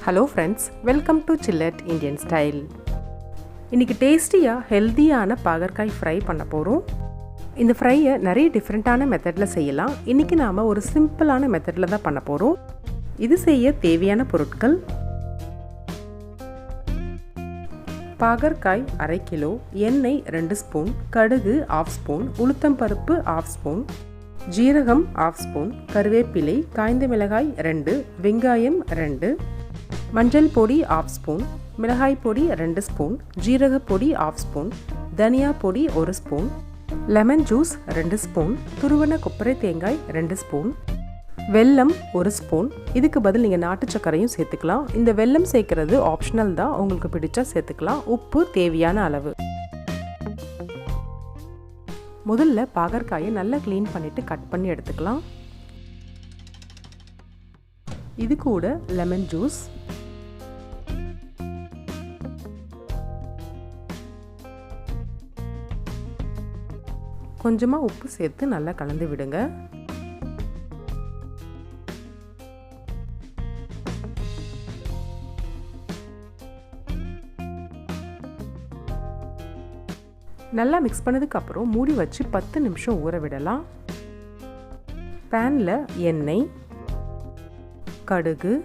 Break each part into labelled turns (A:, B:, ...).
A: Hello friends, welcome to ChillatIndianstyle. இன்னைக்கு டேஸ்டியா ஹெல்தியான பாகற்காய் ஃப்ரை பண்ண போறோம். இந்த ஃப்ரையை நிறைய டிஃபரெண்டான மெத்தட்ல செய்யலாம். இன்னைக்கு நாம ஒரு சிம்பிளான மெத்தட்ல தான் பண்ண போறோம். இது செய்ய தேவையான பொருட்கள்: பாகற்காய் 1/2 கிலோ, எண்ணெய் 2 ஸ்பூன், கடுகு 1/2 ஸ்பூன், உளுத்தம் பருப்பு 1/2 ஸ்பூன், ஜீரகம் 1/2 ஸ்பூன், கருவேப்பிலை, காய்ந்த மிளகாய் 2, வெங்காயம் 2, மஞ்சள் பொடி 1/2 ஸ்பூன், மிளகாய் பொடி 2 ஸ்பூன், ஜீரக பொடி 1/2 ஸ்பூன், தனியா பொடி 1 ஸ்பூன், லெமன் ஜூஸ் 2 ஸ்பூன், துருவன கொப்பரை தேங்காய் 2 ஸ்பூன், வெல்லம் 1 ஸ்பூன். இதுக்கு பதில் நீங்கள் நாட்டு சர்க்கரையும் சேர்த்துக்கலாம். இந்த வெல்லம் சேர்க்கறது ஆப்ஷனல் தான், உங்களுக்கு பிடிச்சா சேர்த்துக்கலாம். உப்பு தேவையான அளவு. முதல்ல பாகற்காயை நல்லா க்ளீன் பண்ணிட்டு கட் பண்ணி எடுத்துக்கலாம். இது கூட லெமன் ஜூஸ், கொஞ்சமாக உப்பு சேர்த்து நல்லா கலந்து விடுங்க. நல்லா மிக்ஸ் பண்ணதுக்கப்புறம் மூடி வச்சு 10 நிமிஷம் ஊற விடலாம். பேனில் எண்ணெய், கடுகு,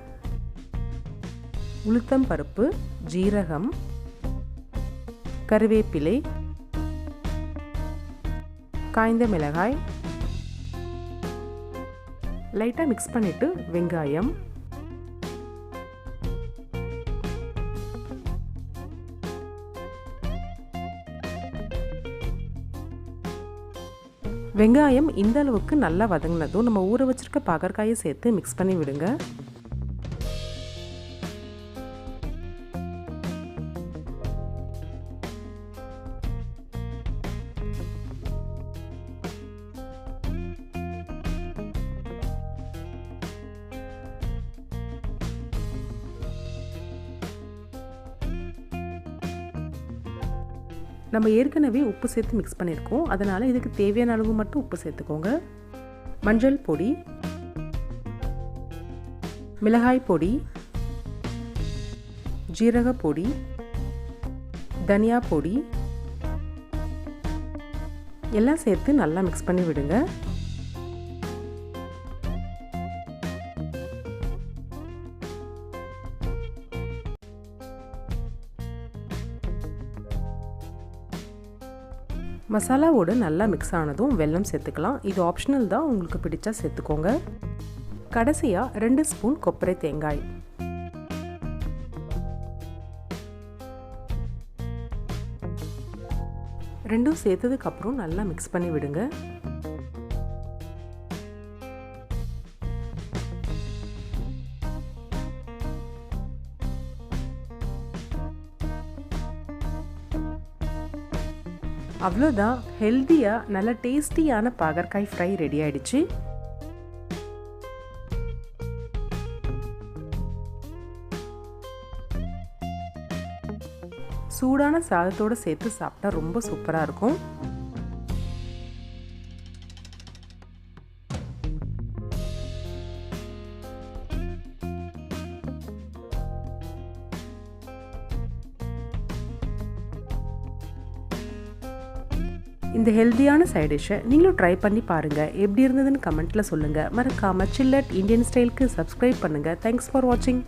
A: உளுத்தம் பருப்பு, ஜீரகம், கருவேப்பிலை, காய்ந்த மிளகாய், லைட்டாக மிக்ஸ் பண்ணிவிட்டு வெங்காயம், வெங்காயம் இந்த அளவுக்கு நல்லா வதங்கினதும் நம்ம ஊற வச்சிருக்க பாகற்காயை சேர்த்து மிக்ஸ் பண்ணி விடுங்க. நம்ம ஏற்கனவே உப்பு சேர்த்து மிக்ஸ் பண்ணியிருக்கோம், அதனால் இதுக்கு தேவையான அளவு மட்டும் உப்பு சேர்த்துக்கோங்க. மஞ்சள் பொடி, மிளகாய் பொடி, ஜீரக பொடி, தனியா பொடி எல்லாம் சேர்த்து நல்லா மிக்ஸ் பண்ணி விடுங்க. மசாலாவோடு நல்லா மிக்ஸ் ஆனதும் வெல்லம் சேர்த்துக்கலாம். இது ஆப்ஷனல் தான், உங்களுக்கு பிடிச்சா சேர்த்துக்கோங்க. கடைசியாக 2 ஸ்பூன் கொப்பரை தேங்காய். ரெண்டும் சேர்த்ததுக்கப்புறம் நல்லா மிக்ஸ் பண்ணி விடுங்க. அவ்வளோதான், ஹெல்த்தியாக நல்ல டேஸ்டியான பாகற்காய் ஃப்ரை ரெடி ஆயிடுச்சு. சூடான சாதத்தோடு சேர்த்து சாப்பிட்டா ரொம்ப சூப்பராக இருக்கும். இந்த ஹெல்த்தியான சைட் டிஷ்ஷை நீங்களும் ட்ரை பண்ணி பாருங்கள். எப்படி இருந்ததுன்னு கமெண்ட்டில் சொல்லுங்கள். மறக்காமல் சில்லட் இந்தியன் ஸ்டைலுக்கு சப்ஸ்கிரைப் பண்ணுங்கள். தேங்க்ஸ் ஃபார் வாட்சிங்.